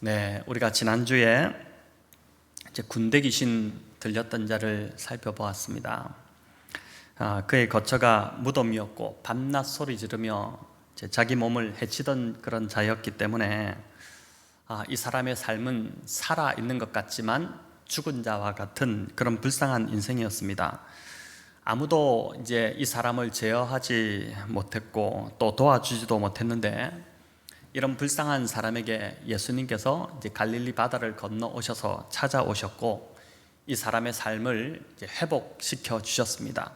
네, 우리가 지난주에 이제 군대 귀신 들렸던 자를 살펴보았습니다. 그의 거처가 무덤이었고 밤낮 소리 지르며 자기 몸을 해치던 그런 자였기 때문에 이 사람의 삶은 살아 있는 것 같지만 죽은 자와 같은 그런 불쌍한 인생이었습니다. 아무도 이제 이 사람을 제어하지 못했고 또 도와주지도 못했는데, 이런 불쌍한 사람에게 예수님께서 이제 갈릴리 바다를 건너 오셔서 찾아오셨고 이 사람의 삶을 이제 회복시켜 주셨습니다.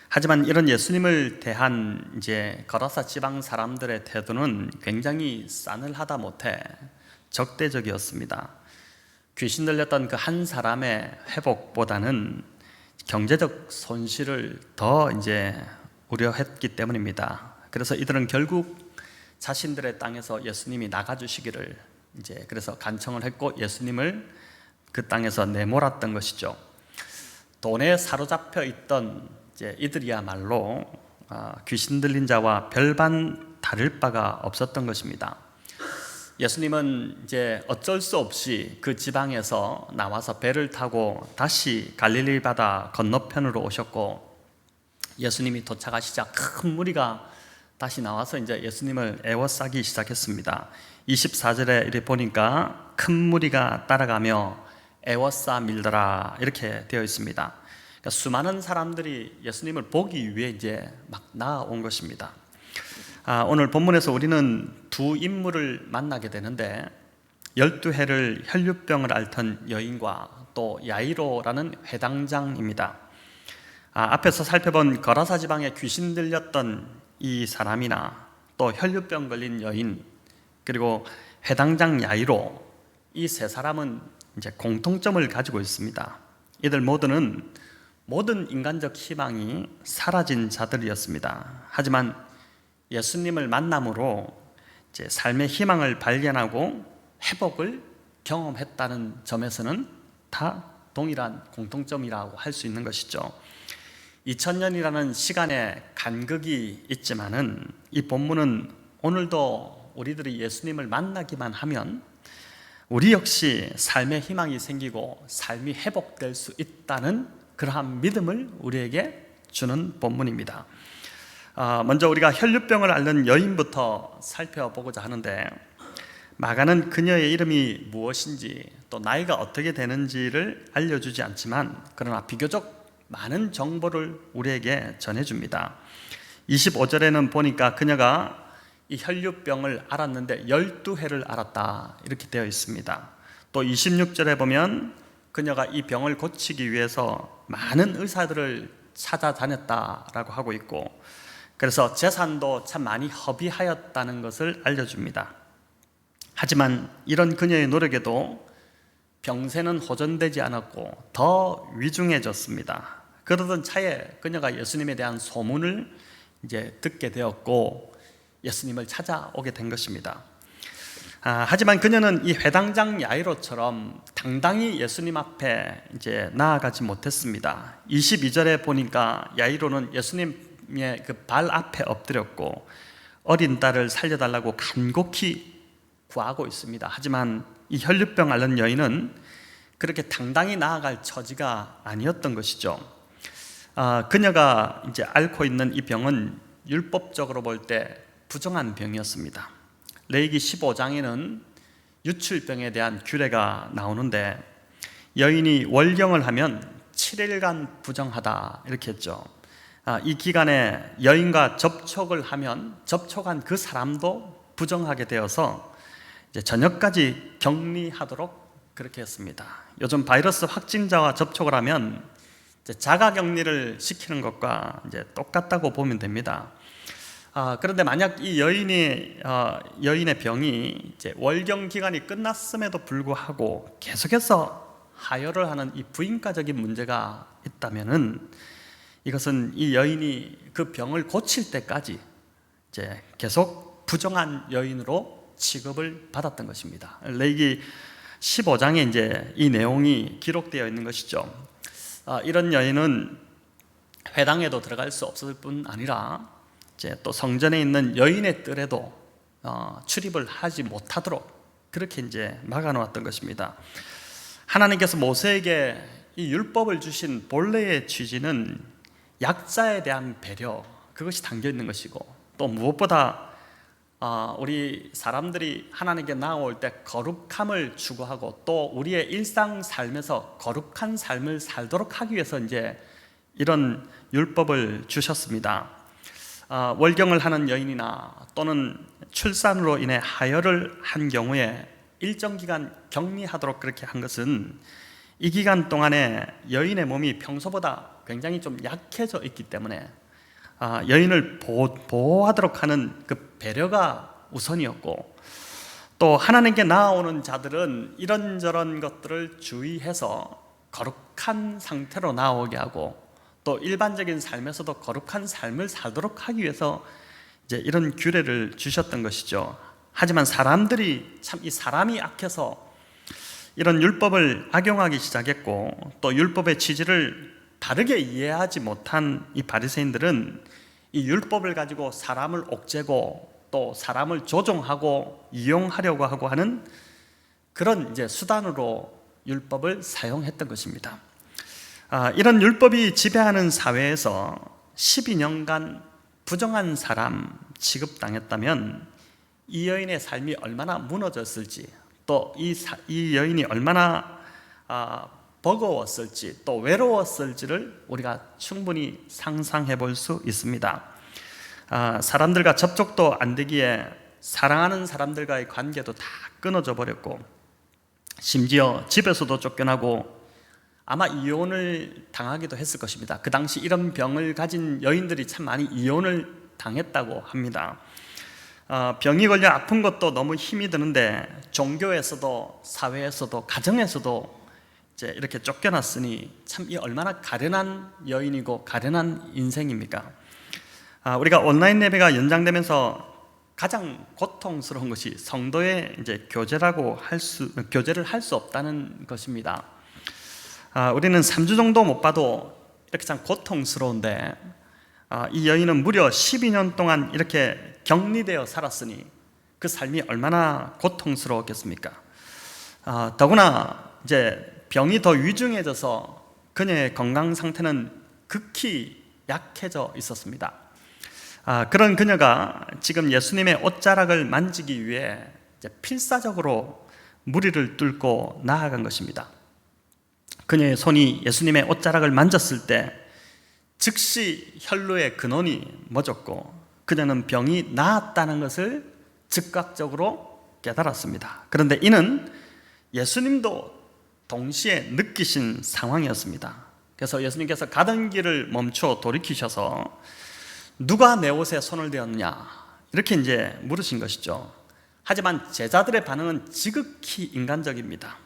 하지만 이런 예수님을 대한 이제 거라사 지방 사람들의 태도는 굉장히 싸늘하다 못해 적대적이었습니다. 귀신 들렸던 그 한 사람의 회복보다는 경제적 손실을 더 이제 우려했기 때문입니다. 그래서 이들은 결국 자신들의 땅에서 예수님이 나가주시기를 이제 그래서 간청을 했고 예수님을 그 땅에서 내몰았던 것이죠. 돈에 사로잡혀 있던 이제 이들이야말로 귀신 들린 자와 별반 다를 바가 없었던 것입니다. 예수님은 이제 어쩔 수 없이 그 지방에서 나와서 배를 타고 다시 갈릴리 바다 건너편으로 오셨고, 예수님이 도착하시자 큰 무리가 다시 나와서 이제 예수님을 애워싸기 시작했습니다. 24절에 이렇게 보니까 큰 무리가 따라가며 애워싸 밀더라 이렇게 되어 있습니다. 그러니까 수많은 사람들이 예수님을 보기 위해 이제 막 나아온 것입니다. 오늘 본문에서 우리는 두 인물을 만나게 되는데, 12해를 혈류병을 앓던 여인과 또 야이로라는 회당장입니다. 앞에서 살펴본 거라사 지방에 귀신 들렸던 이 사람이나 또 혈류병 걸린 여인 그리고 회당장 야이로, 이 세 사람은 이제 공통점을 가지고 있습니다. 이들 모두는 모든 인간적 희망이 사라진 자들이었습니다. 하지만 예수님을 만남으로 이제 삶의 희망을 발견하고 회복을 경험했다는 점에서는 다 동일한 공통점이라고 할 수 있는 것이죠. 2000년이라는 시간의 간극이 있지만은 이 본문은 오늘도 우리들이 예수님을 만나기만 하면 우리 역시 삶의 희망이 생기고 삶이 회복될 수 있다는 그러한 믿음을 우리에게 주는 본문입니다. 먼저 우리가 혈류병을 앓는 여인부터 살펴보고자 하는데, 마가는 그녀의 이름이 무엇인지 또 나이가 어떻게 되는지를 알려주지 않지만 그러나 비교적 많은 정보를 우리에게 전해줍니다. 25절에는 보니까 그녀가 이 혈류병을 앓았는데 12해를 앓았다 이렇게 되어 있습니다. 또 26절에 보면 그녀가 이 병을 고치기 위해서 많은 의사들을 찾아다녔다라고 하고 있고, 그래서 재산도 참 많이 허비하였다는 것을 알려줍니다. 하지만 이런 그녀의 노력에도 병세는 호전되지 않았고 더 위중해졌습니다. 그러던 차에 그녀가 예수님에 대한 소문을 이제 듣게 되었고 예수님을 찾아오게 된 것입니다. 하지만 그녀는 이 회당장 야이로처럼 당당히 예수님 앞에 이제 나아가지 못했습니다. 22절에 보니까 야이로는 예수님의 그 발 앞에 엎드렸고 어린 딸을 살려달라고 간곡히 구하고 있습니다. 하지만 이 혈류병 앓는 여인은 그렇게 당당히 나아갈 처지가 아니었던 것이죠. 그녀가 이제 앓고 있는 이 병은 율법적으로 볼 때 부정한 병이었습니다. 레위기 15장에는 유출병에 대한 규례가 나오는데, 여인이 월경을 하면 7일간 부정하다 이렇게 했죠. 이 기간에 여인과 접촉을 하면 접촉한 그 사람도 부정하게 되어서 이제 저녁까지 격리하도록 그렇게 했습니다. 요즘 바이러스 확진자와 접촉을 하면 이제 자가격리를 시키는 것과 이제 똑같다고 보면 됩니다. 그런데 만약 이 여인의 병이 이제 월경 기간이 끝났음에도 불구하고 계속해서 하혈을 하는 이 부인과적인 문제가 있다면은 이것은 이 여인이 그 병을 고칠 때까지 이제 계속 부정한 여인으로 취급을 받았던 것입니다. 레위기 15장에 이제 이 내용이 기록되어 있는 것이죠. 이런 여인은 회당에도 들어갈 수 없을 뿐 아니라 이제 또 성전에 있는 여인의 뜰에도 출입을 하지 못하도록 그렇게 이제 막아놓았던 것입니다. 하나님께서 모세에게 이 율법을 주신 본래의 취지는 약자에 대한 배려, 그것이 담겨 있는 것이고, 또 무엇보다 우리 사람들이 하나님께 나아올 때 거룩함을 추구하고 또 우리의 일상 삶에서 거룩한 삶을 살도록 하기 위해서 이제 이런 율법을 주셨습니다. 월경을 하는 여인이나 또는 출산으로 인해 하혈을 한 경우에 일정 기간 격리하도록 그렇게 한 것은 이 기간 동안에 여인의 몸이 평소보다 굉장히 좀 약해져 있기 때문에 여인을 보호하도록 하는 그 배려가 우선이었고, 또 하나님께 나아오는 자들은 이런저런 것들을 주의해서 거룩한 상태로 나오게 하고 또 일반적인 삶에서도 거룩한 삶을 살도록 하기 위해서 이제 이런 규례를 주셨던 것이죠. 하지만 사람들이 참 이 사람이 악해서 이런 율법을 악용하기 시작했고, 또 율법의 취지를 바르게 이해하지 못한 이 바리새인들은 이 율법을 가지고 사람을 옥죄고 또 사람을 조종하고 이용하려고 하고 하는 그런 이제 수단으로 율법을 사용했던 것입니다. 이런 율법이 지배하는 사회에서 12년간 부정한 사람 취급당했다면 이 여인의 삶이 얼마나 무너졌을지, 또 이 여인이 얼마나 버거웠을지 또 외로웠을지를 우리가 충분히 상상해 볼 수 있습니다. 사람들과 접촉도 안 되기에 사랑하는 사람들과의 관계도 다 끊어져 버렸고, 심지어 집에서도 쫓겨나고 아마 이혼을 당하기도 했을 것입니다. 그 당시 이런 병을 가진 여인들이 참 많이 이혼을 당했다고 합니다. 병이 걸려 아픈 것도 너무 힘이 드는데 종교에서도 사회에서도 가정에서도 이제 이렇게 쫓겨났으니 참 이 얼마나 가련한 여인이고 가련한 인생입니까? 우리가 온라인 예배가 연장되면서 가장 고통스러운 것이 성도의 이제 교제를 할 수 없다는 것입니다. 우리는 3주 정도 못 봐도 이렇게 참 고통스러운데, 이 여인은 무려 12년 동안 이렇게 격리되어 살았으니 그 삶이 얼마나 고통스러웠겠습니까? 더구나 이제 병이 더 위중해져서 그녀의 건강 상태는 극히 약해져 있었습니다. 그런 그녀가 지금 예수님의 옷자락을 만지기 위해 이제 필사적으로 무리를 뚫고 나아간 것입니다. 그녀의 손이 예수님의 옷자락을 만졌을 때 즉시 혈루의 근원이 멎었고 그녀는 병이 나았다는 것을 즉각적으로 깨달았습니다. 그런데 이는 예수님도 동시에 느끼신 상황이었습니다. 그래서 예수님께서 가던 길을 멈춰 돌이키셔서 누가 내 옷에 손을 대었느냐 이렇게 이제 물으신 것이죠. 하지만 제자들의 반응은 지극히 인간적입니다.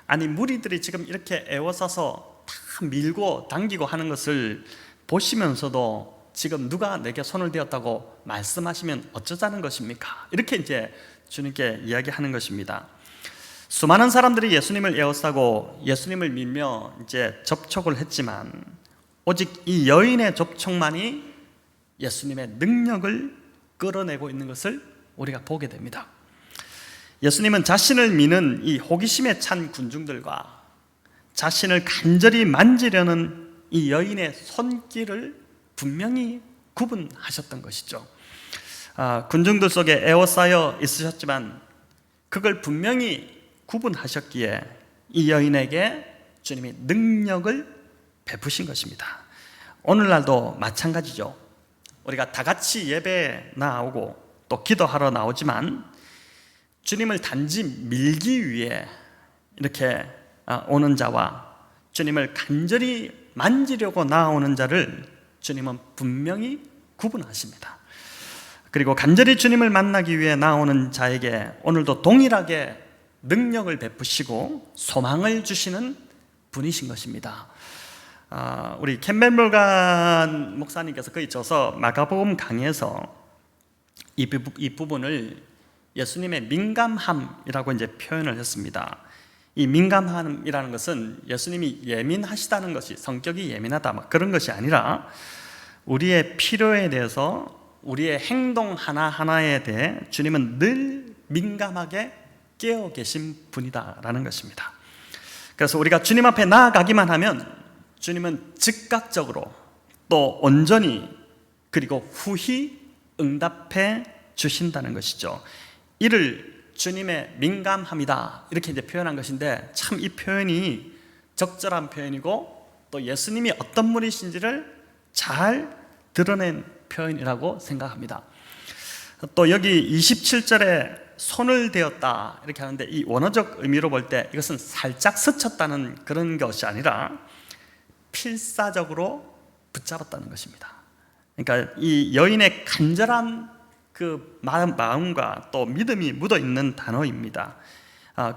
아니 무리들이 지금 이렇게 애워싸서 다 밀고 당기고 하는 것을 보시면서도 지금 누가 내게 손을 대었다고 말씀하시면 어쩌자는 것입니까? 이렇게 이제 주님께 이야기하는 것입니다. 수많은 사람들이 예수님을 에워싸고 예수님을 밀며 이제 접촉을 했지만 오직 이 여인의 접촉만이 예수님의 능력을 끌어내고 있는 것을 우리가 보게 됩니다. 예수님은 자신을 미는 이 호기심에 찬 군중들과 자신을 간절히 만지려는 이 여인의 손길을 분명히 구분하셨던 것이죠. 군중들 속에 에워싸여 있으셨지만 그걸 분명히 구분하셨기에 이 여인에게 주님이 능력을 베푸신 것입니다. 오늘날도 마찬가지죠. 우리가 다 같이 예배에 나오고 또 기도하러 나오지만 주님을 단지 밀기 위해 이렇게 오는 자와 주님을 간절히 만지려고 나오는 자를 주님은 분명히 구분하십니다. 그리고 간절히 주님을 만나기 위해 나오는 자에게 오늘도 동일하게 능력을 베푸시고 소망을 주시는 분이신 것입니다. 우리 캠벨 목사님께서 거기 져서 마가복음 강의에서 이 부분을 예수님의 민감함이라고 이제 표현을 했습니다. 이 민감함이라는 것은 예수님이 예민하시다는 것이 성격이 예민하다 그런 것이 아니라 우리의 필요에 대해서 우리의 행동 하나하나에 대해 주님은 늘 민감하게 깨어 계신 분이다라는 것입니다. 그래서 우리가 주님 앞에 나아가기만 하면 주님은 즉각적으로 또 온전히 그리고 후히 응답해 주신다는 것이죠. 이를 주님의 민감함이다 이렇게 이제 표현한 것인데, 참 이 표현이 적절한 표현이고 또 예수님이 어떤 분이신지를 잘 드러낸 표현이라고 생각합니다. 또 여기 27절에 손을 대었다 이렇게 하는데, 이 원어적 의미로 볼 때 이것은 살짝 스쳤다는 그런 것이 아니라 필사적으로 붙잡았다는 것입니다. 그러니까 이 여인의 간절한 그 마음과 또 믿음이 묻어있는 단어입니다.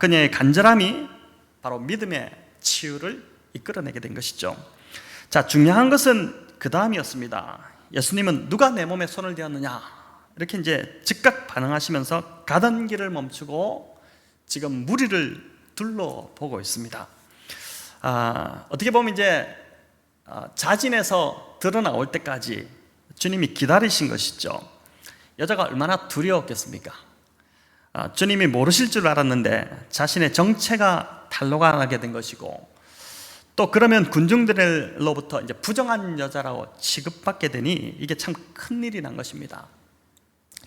그녀의 간절함이 바로 믿음의 치유를 이끌어내게 된 것이죠. 자, 중요한 것은 그 다음이었습니다. 예수님은 누가 내 몸에 손을 대었느냐 이렇게 이제 즉각 반응하시면서 가던 길을 멈추고 지금 무리를 둘러보고 있습니다. 어떻게 보면 이제 자진해서 드러나올 때까지 주님이 기다리신 것이죠. 여자가 얼마나 두려웠겠습니까? 주님이 모르실 줄 알았는데 자신의 정체가 탄로가 나게 된 것이고, 또 그러면 군중들로부터 이제 부정한 여자라고 취급받게 되니 이게 참 큰일이 난 것입니다.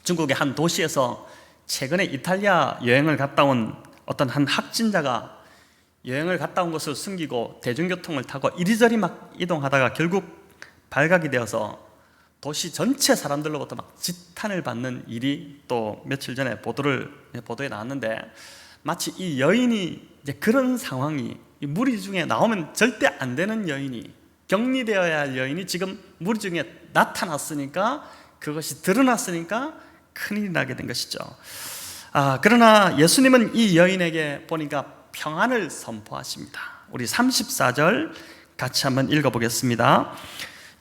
중국의 한 도시에서 최근에 이탈리아 여행을 갔다 온 어떤 한 확진자가 여행을 갔다 온 것을 숨기고 대중교통을 타고 이리저리 막 이동하다가 결국 발각이 되어서 도시 전체 사람들로부터 막 지탄을 받는 일이 또 며칠 전에 보도에 나왔는데, 마치 이 여인이 이제 그런 상황이 무리 중에 나오면 절대 안 되는 여인이, 격리되어야 할 여인이 지금 무리 중에 나타났으니까, 그것이 드러났으니까 큰일이 나게 된 것이죠. 그러나 예수님은 이 여인에게 보니까 평안을 선포하십니다. 우리 34절 같이 한번 읽어보겠습니다.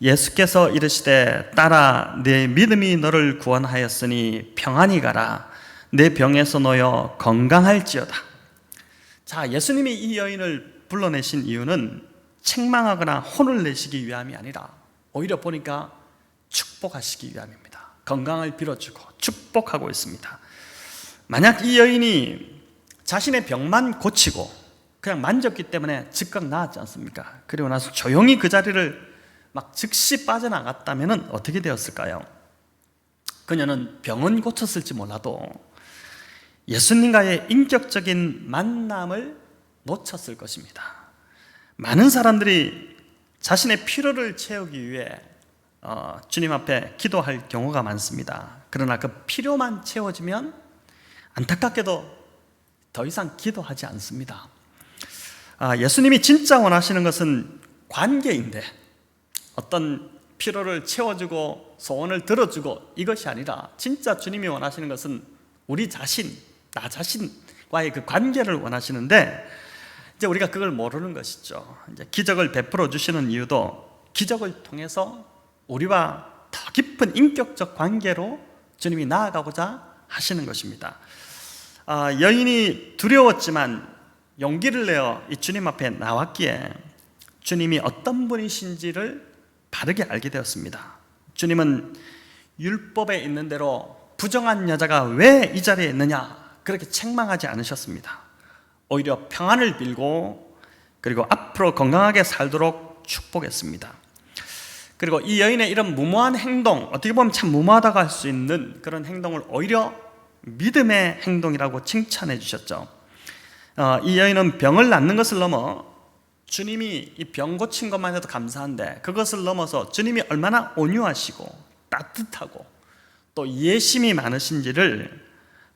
예수께서 이르시되 딸아 내 믿음이 너를 구원하였으니 평안히 가라 내 병에서 놓여 건강할지어다. 자, 예수님이 이 여인을 불러내신 이유는 책망하거나 혼을 내시기 위함이 아니라 오히려 보니까 축복하시기 위함입니다. 건강을 빌어주고 축복하고 있습니다. 만약 이 여인이 자신의 병만 고치고 그냥 만졌기 때문에 즉각 나았지 않습니까? 그리고 나서 조용히 그 자리를 막 즉시 빠져나갔다면 어떻게 되었을까요? 그녀는 병은 고쳤을지 몰라도 예수님과의 인격적인 만남을 놓쳤을 것입니다. 많은 사람들이 자신의 필요를 채우기 위해 주님 앞에 기도할 경우가 많습니다. 그러나 그 필요만 채워지면 안타깝게도 더 이상 기도하지 않습니다. 예수님이 진짜 원하시는 것은 관계인데, 어떤 필요를 채워주고 소원을 들어주고 이것이 아니라 진짜 주님이 원하시는 것은 우리 자신, 나 자신과의 그 관계를 원하시는데, 이제 우리가 그걸 모르는 것이죠. 이제 기적을 베풀어 주시는 이유도 기적을 통해서 우리와 더 깊은 인격적 관계로 주님이 나아가고자 하시는 것입니다. 여인이 두려웠지만 용기를 내어 이 주님 앞에 나왔기에 주님이 어떤 분이신지를 바르게 알게 되었습니다. 주님은 율법에 있는 대로 부정한 여자가 왜 이 자리에 있느냐 그렇게 책망하지 않으셨습니다. 오히려 평안을 빌고 그리고 앞으로 건강하게 살도록 축복했습니다. 그리고 이 여인의 이런 무모한 행동, 어떻게 보면 참 무모하다고 할 수 있는 그런 행동을 오히려 믿음의 행동이라고 칭찬해 주셨죠. 이 여인은 병을 낫는 것을 넘어 주님이 이 병 고친 것만 해도 감사한데, 그것을 넘어서 주님이 얼마나 온유하시고 따뜻하고 또 이해심이 많으신지를,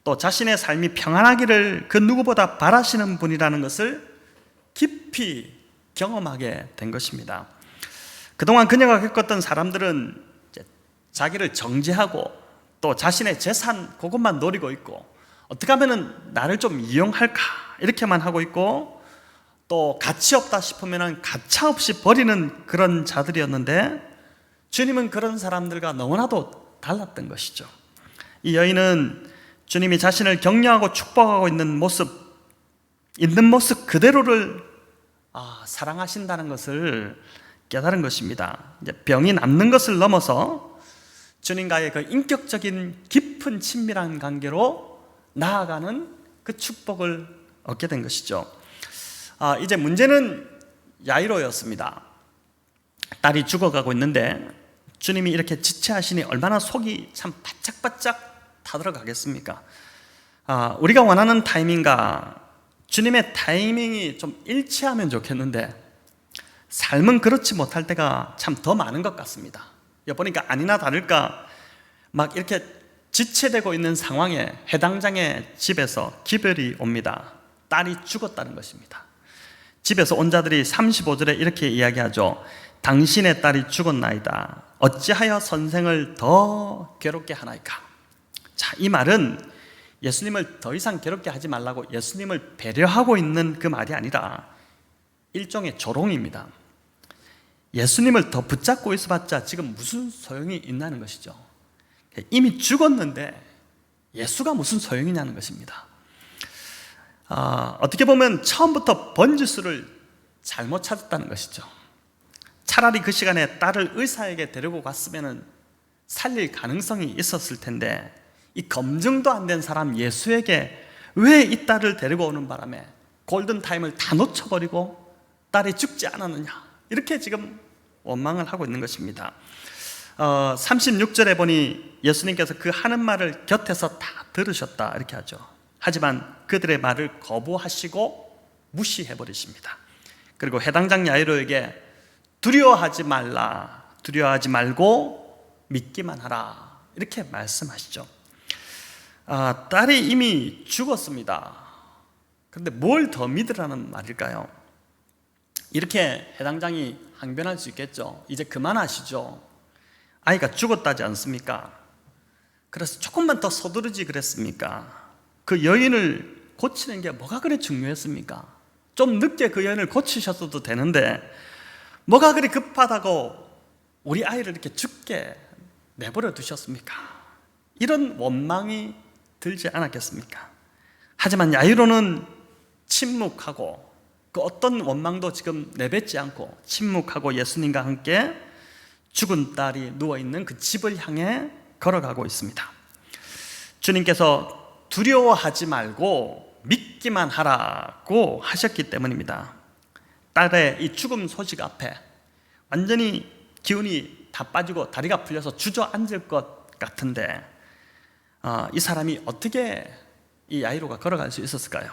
또 자신의 삶이 평안하기를 그 누구보다 바라시는 분이라는 것을 깊이 경험하게 된 것입니다. 그동안 그녀가 겪었던 사람들은 자기를 정죄하고 또 자신의 재산 그것만 노리고 있고, 어떻게 하면 나를 좀 이용할까 이렇게만 하고 있고, 또 가치 없다 싶으면 가차없이 버리는 그런 자들이었는데, 주님은 그런 사람들과 너무나도 달랐던 것이죠. 이 여인은 주님이 자신을 격려하고 축복하고 있는 모습 그대로를 사랑하신다는 것을 깨달은 것입니다. 이제 병이 낫는 것을 넘어서 주님과의 그 인격적인 깊은 친밀한 관계로 나아가는 그 축복을 얻게 된 것이죠. 이제 문제는 야이로였습니다. 딸이 죽어가고 있는데 주님이 이렇게 지체하시니 얼마나 속이 참 바짝바짝 타들어가겠습니까? 우리가 원하는 타이밍과 주님의 타이밍이 좀 일치하면 좋겠는데 삶은 그렇지 못할 때가 참 더 많은 것 같습니다. 보니까 아니나 다를까 막 이렇게 지체되고 있는 상황에 해당장의 집에서 기별이 옵니다. 딸이 죽었다는 것입니다. 집에서 온 자들이 35절에 이렇게 이야기하죠. 당신의 딸이 죽었나이다. 어찌하여 선생을 더 괴롭게 하나이까? 자, 이 말은 예수님을 더 이상 괴롭게 하지 말라고 예수님을 배려하고 있는 그 말이 아니라 일종의 조롱입니다. 예수님을 더 붙잡고 있어봤자 지금 무슨 소용이 있냐는 것이죠. 이미 죽었는데 예수가 무슨 소용이냐는 것입니다. 어떻게 보면 처음부터 번지수를 잘못 찾았다는 것이죠. 차라리 그 시간에 딸을 의사에게 데리고 갔으면 살릴 가능성이 있었을 텐데 이 검증도 안 된 사람 예수에게 왜 이 딸을 데리고 오는 바람에 골든타임을 다 놓쳐버리고 딸이 죽지 않았느냐, 이렇게 지금 원망을 하고 있는 것입니다. 36절에 보니 예수님께서 그 하는 말을 곁에서 다 들으셨다 이렇게 하죠. 하지만 그들의 말을 거부하시고 무시해버리십니다. 그리고 해당장 야이로에게 두려워하지 말라, 두려워하지 말고 믿기만 하라 이렇게 말씀하시죠. 딸이 이미 죽었습니다. 그런데 뭘 더 믿으라는 말일까요? 이렇게 해당장이 항변할 수 있겠죠. 이제 그만하시죠. 아이가 죽었다지 않습니까? 그래서 조금만 더 서두르지 그랬습니까? 그 여인을 고치는 게 뭐가 그래 중요했습니까? 좀 늦게 그 여인을 고치셨어도 되는데 뭐가 그리 급하다고 우리 아이를 이렇게 죽게 내버려 두셨습니까? 이런 원망이 들지 않았겠습니까? 하지만 야이로는 침묵하고 그 어떤 원망도 지금 내뱉지 않고 침묵하고 예수님과 함께 죽은 딸이 누워있는 그 집을 향해 걸어가고 있습니다. 주님께서 두려워하지 말고 믿기만 하라고 하셨기 때문입니다. 딸의 이 죽음 소식 앞에 완전히 기운이 다 빠지고 다리가 풀려서 주저앉을 것 같은데 이 사람이 어떻게 이 야이로가 걸어갈 수 있었을까요?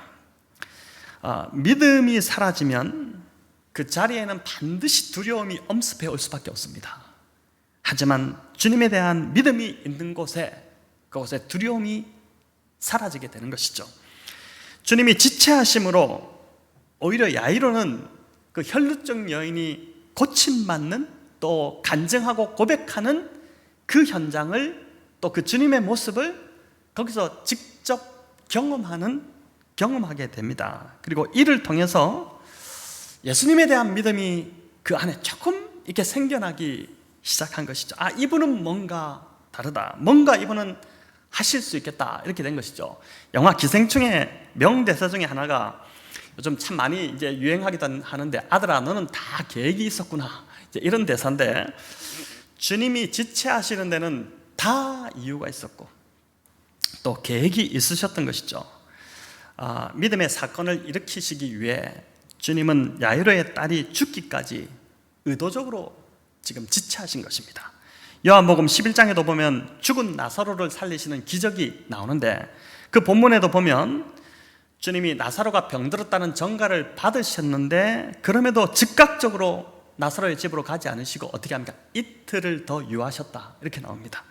믿음이 사라지면 그 자리에는 반드시 두려움이 엄습해 올 수밖에 없습니다. 하지만 주님에 대한 믿음이 있는 곳에 그곳에 두려움이 사라지게 되는 것이죠. 주님이 지체하심으로 오히려 야이로는 그 혈루증 여인이 고침받는 또 간증하고 고백하는 그 현장을 또 그 주님의 모습을 거기서 직접 경험하게 됩니다. 그리고 이를 통해서 예수님에 대한 믿음이 그 안에 조금 이렇게 생겨나기 시작한 것이죠. 이분은 뭔가 다르다, 뭔가 이분은 하실 수 있겠다, 이렇게 된 것이죠. 영화 기생충의 명대사 중에 하나가 요즘 참 많이 이제 유행하기도 하는데 아들아 너는 다 계획이 있었구나, 이제 이런 대사인데 주님이 지체하시는 데는 다 이유가 있었고 또 계획이 있으셨던 것이죠. 믿음의 사건을 일으키시기 위해 주님은 야이로의 딸이 죽기까지 의도적으로 지금 지체하신 것입니다. 요한복음 11장에도 보면 죽은 나사로를 살리시는 기적이 나오는데 그 본문에도 보면 주님이 나사로가 병들었다는 전가를 받으셨는데 그럼에도 즉각적으로 나사로의 집으로 가지 않으시고 어떻게 합니까? 이틀을 더 유하셨다, 이렇게 나옵니다.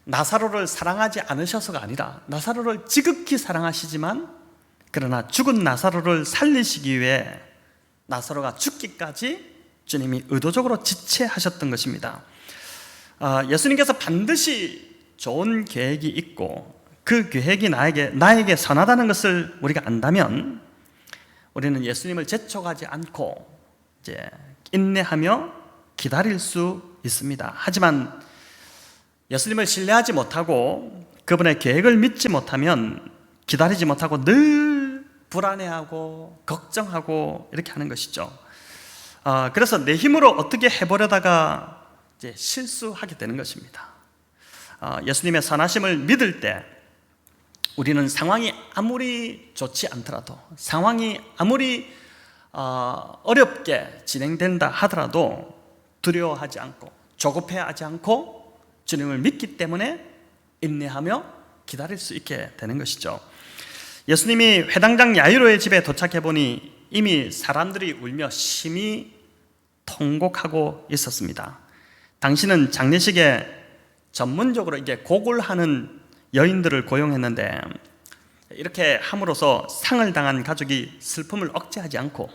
나사로를 사랑하지 않으셔서가 아니라 나사로를 지극히 사랑하시지만 그러나 죽은 나사로를 살리시기 위해 나사로가 죽기까지 주님이 의도적으로 지체하셨던 것입니다. 예수님께서 반드시 좋은 계획이 있고 그 계획이 나에게 선하다는 것을 우리가 안다면 우리는 예수님을 재촉하지 않고 이제 인내하며 기다릴 수 있습니다. 하지만 예수님을 신뢰하지 못하고 그분의 계획을 믿지 못하면 기다리지 못하고 늘 불안해하고 걱정하고 이렇게 하는 것이죠. 그래서 내 힘으로 어떻게 해보려다가 이제 실수하게 되는 것입니다. 예수님의 선하심을 믿을 때 우리는 상황이 아무리 좋지 않더라도, 상황이 아무리 어렵게 진행된다 하더라도 두려워하지 않고 조급해하지 않고 주님을 믿기 때문에 인내하며 기다릴 수 있게 되는 것이죠. 예수님이 회당장 야이로의 집에 도착해 보니 이미 사람들이 울며 심히 통곡하고 있었습니다. 당신은 장례식에 전문적으로 이게 곡을 하는 여인들을 고용했는데, 이렇게 함으로써 상을 당한 가족이 슬픔을 억제하지 않고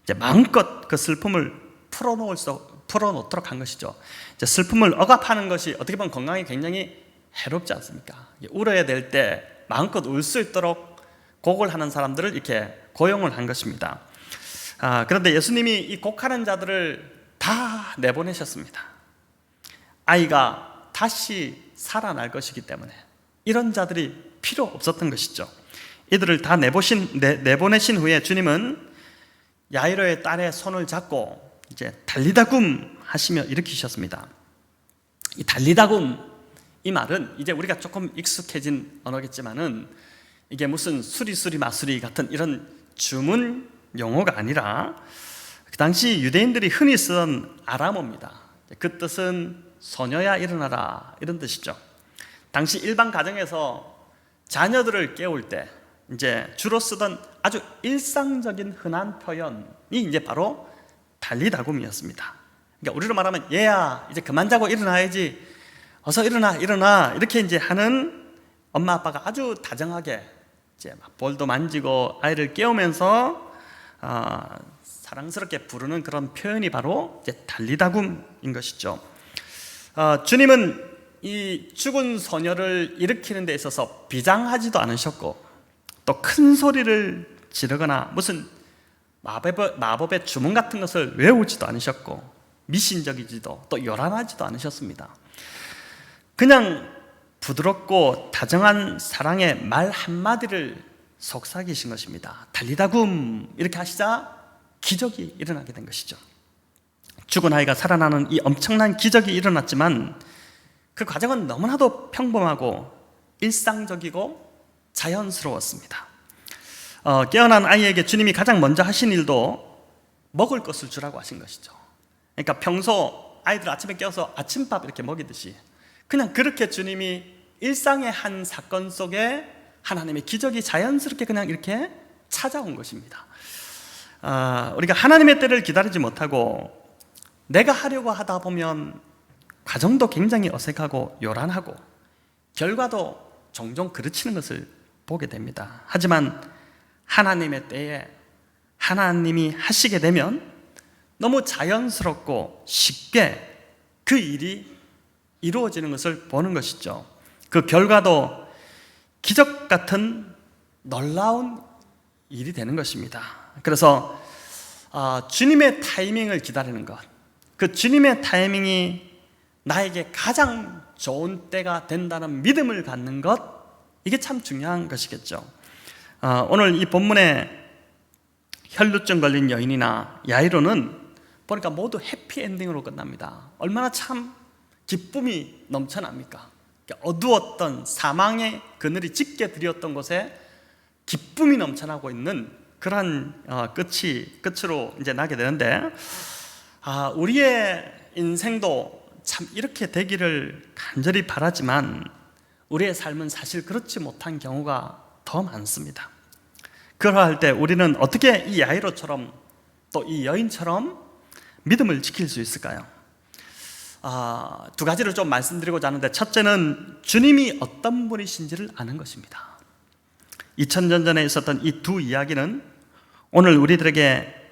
이제 마음껏 그 슬픔을 풀어놓도록 한 것이죠. 이제 슬픔을 억압하는 것이 어떻게 보면 건강에 굉장히 해롭지 않습니까? 울어야 될 때 마음껏 울 수 있도록 곡을 하는 사람들을 이렇게 고용을 한 것입니다. 그런데 예수님이 이 곡하는 자들을 다 내보내셨습니다. 아이가 다시 살아날 것이기 때문에 이런 자들이 필요 없었던 것이죠. 이들을 다 내보내신 후에 주님은 야이로의 딸의 손을 잡고 이제 달리다굼 하시며 일으키셨습니다. 이 달리다굼, 이 말은 이제 우리가 조금 익숙해진 언어겠지만은 이게 무슨 수리수리 마수리 같은 이런 주문 용어가 아니라 그 당시 유대인들이 흔히 쓰던 아람어입니다. 그 뜻은 소녀야 일어나라, 이런 뜻이죠. 당시 일반 가정에서 자녀들을 깨울 때 이제 주로 쓰던 아주 일상적인 흔한 표현이 이제 바로 달리다굼이었습니다. 그러니까 우리로 말하면 얘야 이제 그만 자고 일어나야지, 어서 일어나 이렇게 이제 하는 엄마 아빠가 아주 다정하게 이제 막 볼도 만지고 아이를 깨우면서 사랑스럽게 부르는 그런 표현이 바로 이제 달리다굼인 것이죠. 주님은 이 죽은 소녀를 일으키는 데 있어서 비장하지도 않으셨고 또 큰 소리를 지르거나 무슨 마법의 주문 같은 것을 외우지도 않으셨고 미신적이지도 또 요란하지도 않으셨습니다. 그냥 부드럽고 다정한 사랑의 말 한마디를 속삭이신 것입니다. 달리다굼 이렇게 하시자 기적이 일어나게 된 것이죠. 죽은 아이가 살아나는 이 엄청난 기적이 일어났지만 그 과정은 너무나도 평범하고 일상적이고 자연스러웠습니다. 깨어난 아이에게 주님이 가장 먼저 하신 일도 먹을 것을 주라고 하신 것이죠. 그러니까 평소 아이들 아침에 깨워서 아침밥 이렇게 먹이듯이 그냥 그렇게 주님이 일상의 한 사건 속에 하나님의 기적이 자연스럽게 그냥 이렇게 찾아온 것입니다. 우리가 하나님의 때를 기다리지 못하고 내가 하려고 하다 보면 과정도 굉장히 어색하고 요란하고 결과도 종종 그르치는 것을 보게 됩니다. 하지만 하나님의 때에 하나님이 하시게 되면 너무 자연스럽고 쉽게 그 일이 이루어지는 것을 보는 것이죠. 그 결과도 기적 같은 놀라운 일이 되는 것입니다. 그래서 주님의 타이밍을 기다리는 것, 그 주님의 타이밍이 나에게 가장 좋은 때가 된다는 믿음을 갖는 것, 이게 참 중요한 것이겠죠. 오늘 이 본문에 혈루증 걸린 여인이나 야이로는 보니까 모두 해피엔딩으로 끝납니다. 얼마나 참 기쁨이 넘쳐납니까? 어두웠던 사망의 그늘이 짙게 드리웠던 곳에 기쁨이 넘쳐나고 있는 그러한 끝으로 이제 나게 되는데, 우리의 인생도 참 이렇게 되기를 간절히 바라지만 우리의 삶은 사실 그렇지 못한 경우가 더 많습니다. 그러할 때 우리는 어떻게 이 야이로처럼 또 이 여인처럼 믿음을 지킬 수 있을까요? 두 가지를 좀 말씀드리고자 하는데, 첫째는 주님이 어떤 분이신지를 아는 것입니다. 2000년 전에 있었던 이 두 이야기는 오늘 우리들에게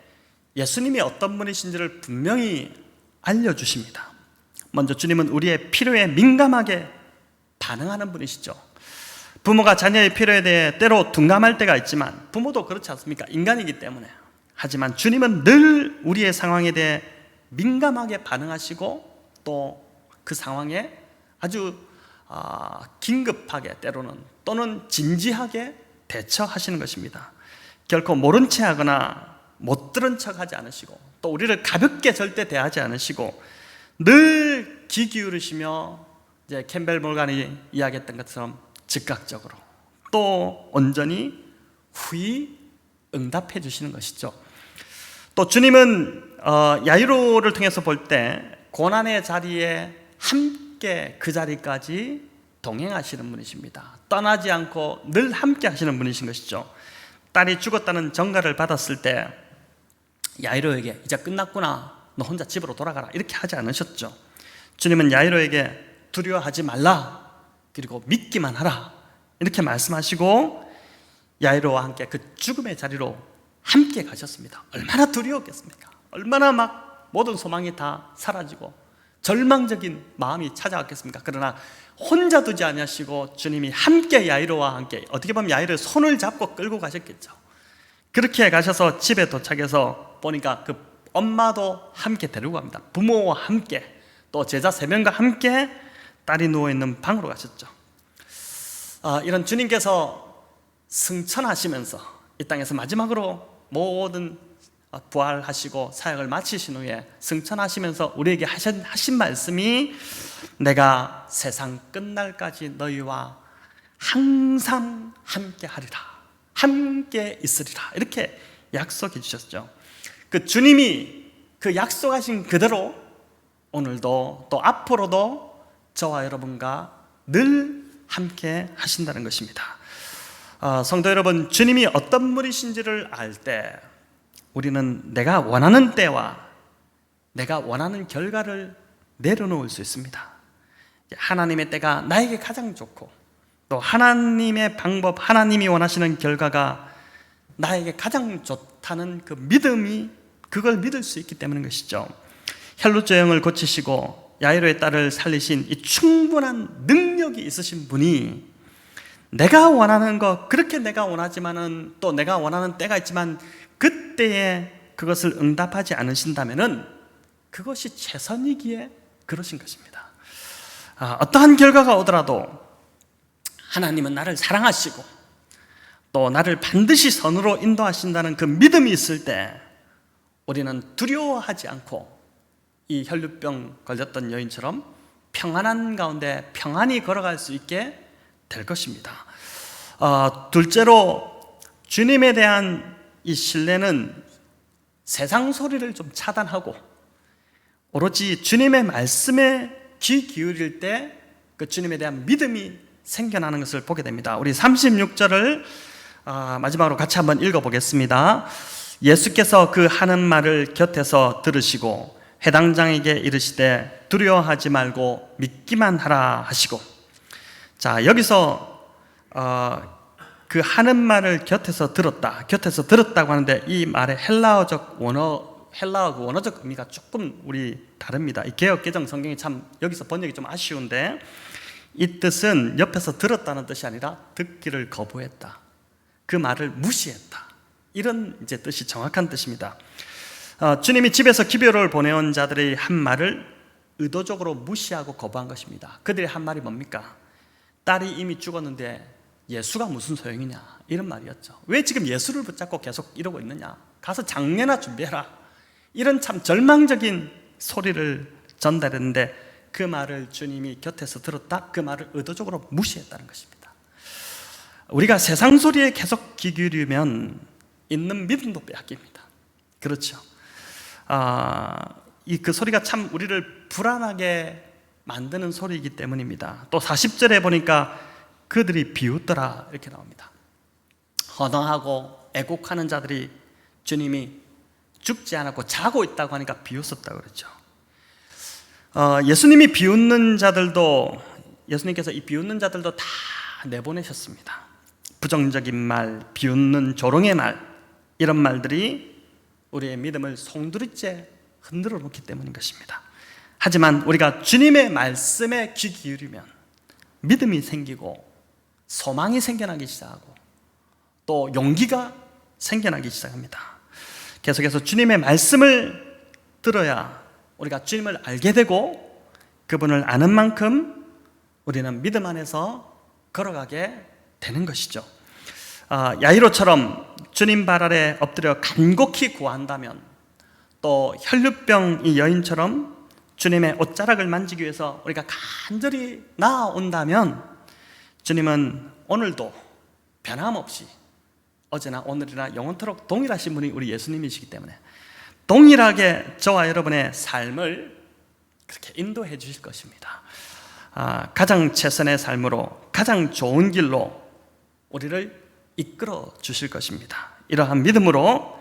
예수님이 어떤 분이신지를 분명히 알려주십니다. 먼저 주님은 우리의 필요에 민감하게 반응하는 분이시죠. 부모가 자녀의 필요에 대해 때로 둔감할 때가 있지만 부모도 그렇지 않습니까? 인간이기 때문에. 하지만 주님은 늘 우리의 상황에 대해 민감하게 반응하시고 또 그 상황에 아주 긴급하게 때로는 또는 진지하게 대처하시는 것입니다. 결코 모른 채 하거나 못 들은 척 하지 않으시고 또 우리를 가볍게 절대 대하지 않으시고 늘 귀 기울이시며 이제 캠벨 몰간이 이야기했던 것처럼 즉각적으로 또 온전히 후히 응답해 주시는 것이죠. 또 주님은 야이로를 통해서 볼 때 고난의 자리에 함께 그 자리까지 동행하시는 분이십니다. 떠나지 않고 늘 함께 하시는 분이신 것이죠. 딸이 죽었다는 전가를 받았을 때 야이로에게 이제 끝났구나, 너 혼자 집으로 돌아가라, 이렇게 하지 않으셨죠. 주님은 야이로에게 두려워하지 말라, 그리고 믿기만 하라, 이렇게 말씀하시고 야이로와 함께 그 죽음의 자리로 함께 가셨습니다. 얼마나 두려웠겠습니까? 얼마나 막 모든 소망이 다 사라지고 절망적인 마음이 찾아왔겠습니까? 그러나 혼자 두지 않으시고 주님이 함께 야이로와 함께, 어떻게 보면 야이로의 손을 잡고 끌고 가셨겠죠. 그렇게 가셔서 집에 도착해서 보니까 그 엄마도 함께 데리고 갑니다. 부모와 함께, 또 제자 3명과 함께 딸이 누워있는 방으로 가셨죠. 이런 주님께서 승천하시면서 이 땅에서 마지막으로 모든 부활하시고 사역을 마치신 후에 승천하시면서 우리에게 하신 말씀이 내가 세상 끝날까지 너희와 항상 함께 하리라, 함께 있으리라, 이렇게 약속해 주셨죠. 그 주님이 그 약속하신 그대로 오늘도 또 앞으로도 저와 여러분과 늘 함께 하신다는 것입니다. 성도 여러분, 주님이 어떤 분이신지를 알 때 우리는 내가 원하는 때와 내가 원하는 결과를 내려놓을 수 있습니다. 하나님의 때가 나에게 가장 좋고 또 하나님의 방법, 하나님이 원하시는 결과가 나에게 가장 좋다는 그 믿음이, 그걸 믿을 수 있기 때문인 것이죠. 혈루증 여인을 고치시고 야이로의 딸을 살리신 이 충분한 능력이 있으신 분이 내가 원하는 것, 그렇게 내가 원하지만은 또 내가 원하는 때가 있지만 그때에 그것을 응답하지 않으신다면은 그것이 최선이기에 그러신 것입니다. 어떠한 결과가 오더라도 하나님은 나를 사랑하시고 또 나를 반드시 선으로 인도하신다는 그 믿음이 있을 때 우리는 두려워하지 않고 이 혈루병 걸렸던 여인처럼 평안한 가운데 평안히 걸어갈 수 있게 될 것입니다. 둘째로 주님에 대한 이 신뢰는 세상 소리를 좀 차단하고 오로지 주님의 말씀에 귀 기울일 때 그 주님에 대한 믿음이 생겨나는 것을 보게 됩니다. 우리 36절을 마지막으로 같이 한번 읽어보겠습니다. 예수께서 그 하는 말을 곁에서 들으시고 회당장에게 이르시되 두려워하지 말고 믿기만 하라 하시고, 자, 여기서 그 하는 말을 곁에서 들었다고 하는데 이 말의 헬라어 그 원어적 의미가 조금 우리 다릅니다. 이 개역 개정 성경이 참 여기서 번역이 좀 아쉬운데, 이 뜻은 옆에서 들었다는 뜻이 아니라 듣기를 거부했다, 그 말을 무시했다, 이런 이제 뜻이 정확한 뜻입니다. 주님이 집에서 기별을 보내온 자들의 한 말을 의도적으로 무시하고 거부한 것입니다. 그들의 한 말이 뭡니까? 딸이 이미 죽었는데 예수가 무슨 소용이냐, 이런 말이었죠. 왜 지금 예수를 붙잡고 계속 이러고 있느냐, 가서 장례나 준비해라, 이런 참 절망적인 소리를 전달했는데 그 말을 주님이 곁에서 들었다, 그 말을 의도적으로 무시했다는 것입니다. 우리가 세상 소리에 계속 귀 기울이면 있는 믿음도 빼앗깁니다. 그렇죠. 그 소리가 참 우리를 불안하게 만드는 소리이기 때문입니다. 또 40절에 보니까 그들이 비웃더라, 이렇게 나옵니다. 허당하고 애곡하는 자들이 주님이 죽지 않았고 자고 있다고 하니까 비웃었다고 그러죠. 예수님께서 이 비웃는 자들도 다 내보내셨습니다. 부정적인 말, 비웃는 조롱의 말, 이런 말들이 우리의 믿음을 송두리째 흔들어 놓기 때문인 것입니다. 하지만 우리가 주님의 말씀에 귀 기울이면 믿음이 생기고 소망이 생겨나기 시작하고 또 용기가 생겨나기 시작합니다. 계속해서 주님의 말씀을 들어야 우리가 주님을 알게 되고 그분을 아는 만큼 우리는 믿음 안에서 걸어가게 되는 것이죠. 야이로처럼 주님 발 아래 엎드려 간곡히 구한다면, 또 혈루병 이 여인처럼 주님의 옷자락을 만지기 위해서 우리가 간절히 나아온다면 주님은 오늘도 변함없이 어제나 오늘이나 영원토록 동일하신 분이 우리 예수님이시기 때문에 동일하게 저와 여러분의 삶을 그렇게 인도해 주실 것입니다. 가장 최선의 삶으로 가장 좋은 길로 우리를 이끌어 주실 것입니다. 이러한 믿음으로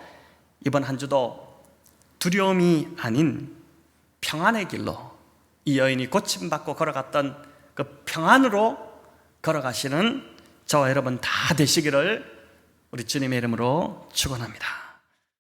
이번 한 주도 두려움이 아닌 평안의 길로, 이 여인이 고침받고 걸어갔던 그 평안으로 걸어가시는 저와 여러분 다 되시기를 우리 주님의 이름으로 축원합니다.